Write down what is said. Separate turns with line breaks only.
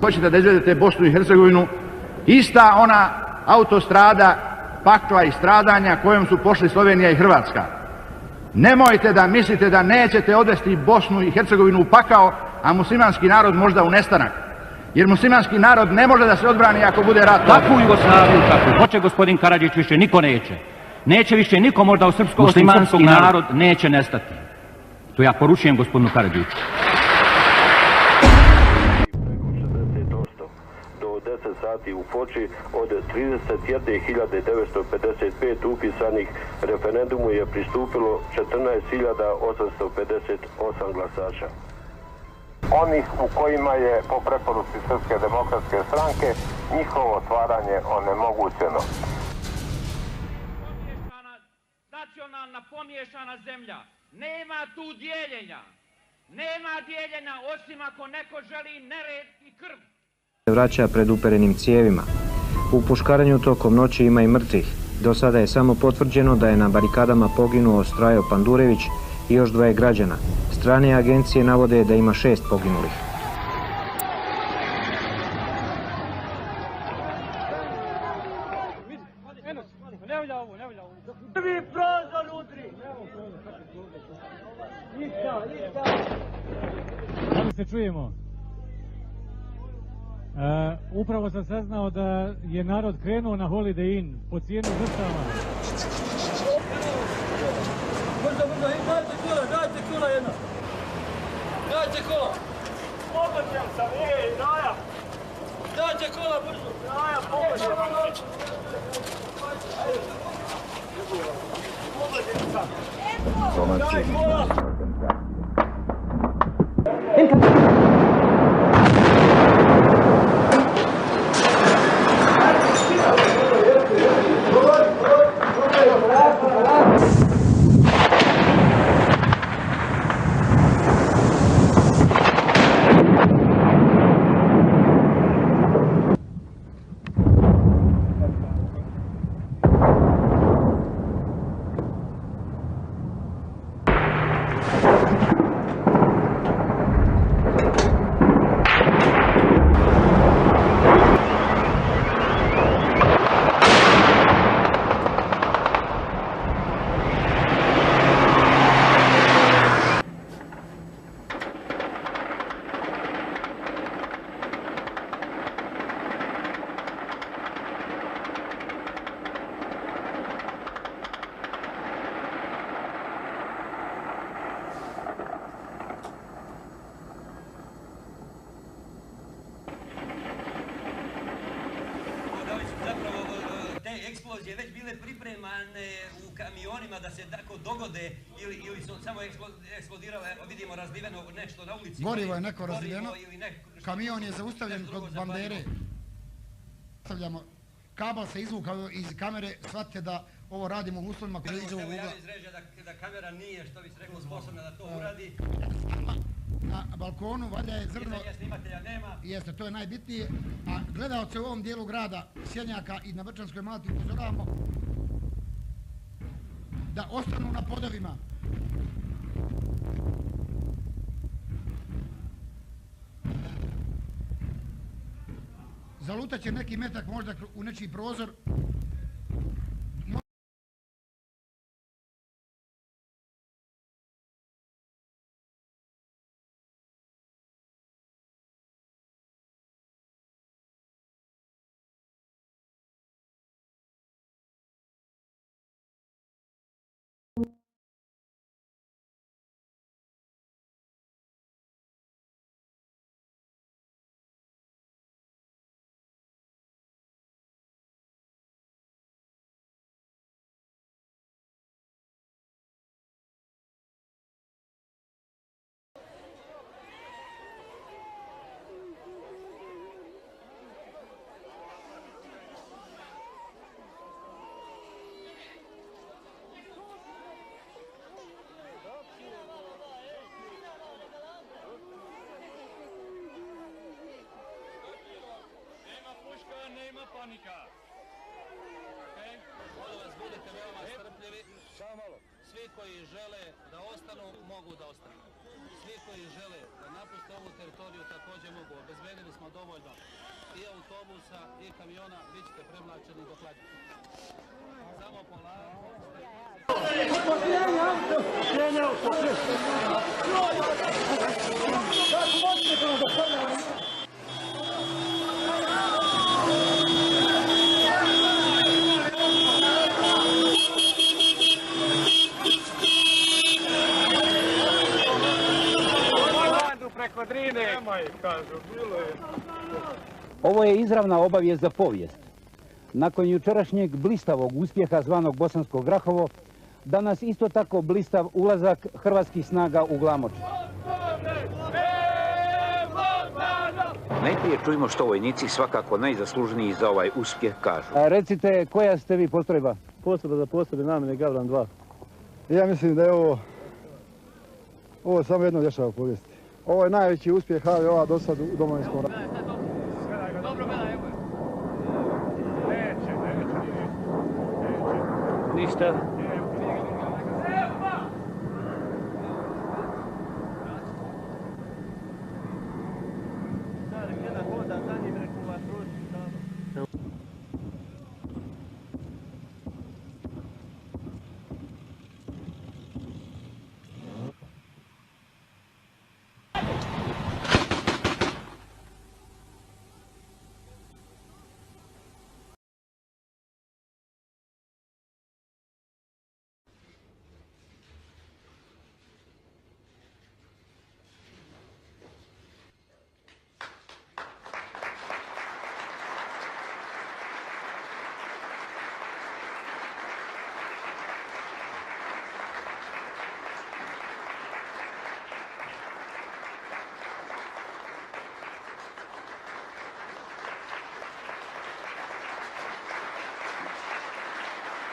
Hoćete da izvedete Bosnu i Hercegovinu, ista ona autostrada pakla i stradanja kojom su pošli Slovenija i Hrvatska. Nemojte da mislite da nećete odvesti Bosnu i Hercegovinu u pakao, a muslimanski narod možda u nestanak. Jer muslimanski narod ne može da se odbrani ako bude rat.
Takvu Jugoslaviju kakvu hoće gospodin Karadžić više niko neće. Neće više niko možda u muslimanski narod neće nestati. To ja poručujem gospodinu Karadžiću.
Do 10 sati u Foči od 31.955 upisanih referendumu je pristupilo 14.858 glasača.
Onih u kojima je po preporuci Srpske demokratske stranke njihovo otvaranje onemogućeno.
Nacionalna pomiješana zemlja. Nema tu dijeljenja. Nema dijeljenja osim ako neko želi nered i krv.
Vraća pred uperenim cijevima. U puškaranju tokom noći ima i mrtvih. Do sada je samo potvrđeno da je na barikadama poginuo Strajo Pandurević i još 2 građana. Strane agencije navode da ima 6 poginulih.
Prvi prozor udri!
Da li se čujemo? Upravo sam saznao da je narod krenuo na Holiday Inn po cijenu žrtava.
Dajte kola jedna! Dajte kola! Pogođen sam, Raja! Dajte kola brzo! Raja, pogođen! Daj kola!
Eksplozije već bile pripremane u kamionima da se tako dogode ili su samo eksplodirale, vidimo razliveno nešto na ulici.
Gorivo je neko razliveno, kamion je zaustavljen kod bandere. Stavljamo, kabel se izvukao iz kamere, shvatite da ovo radimo u uslovima koji iđe u ugla.
Evo izreže da kamera nije, što bi se reklo, sposobna da to uradi.
Na balkonu valjda je zrno...
Snimatelja nema.
Jeste, to je najbitnije. A gledaoce u ovom dijelu grada Sjenjaka i na Brčanskoj Malti upozoravamo da ostanu na podovima. Zalutaće neki metak možda u nečiji prozor.
panika.
Molim vas, budite veoma strpljivi.
Samo malo.
Svi koji žele da ostanu, mogu da ostanu. Svi koji žele da napuste ovu teritoriju također mogu. Obezbedili smo dovoljno. I autobusa i kamiona bit ćete premlačeni do Hladnjaka. Samo polako.
Preko Drine.
Ovo je izravna obavijest za povijest. Nakon jučerašnjeg blistavog uspjeha zvanog Bosansko Grahovo, danas isto tako blistav ulazak hrvatskih snaga u Glamoč.
Najprije čujemo što vojnici svakako najzaslužniji za ovaj uspjeh kažu.
Recite, koja ste vi postrojba?
Postrojba za posebne namjene Gavran 2. Ja mislim da je ovo samo jedno dešava u povijesti. Ovo je najveći uspjeh HVO-a do sad u Domovinskom ratu.
Ništa.
Jedan hoda za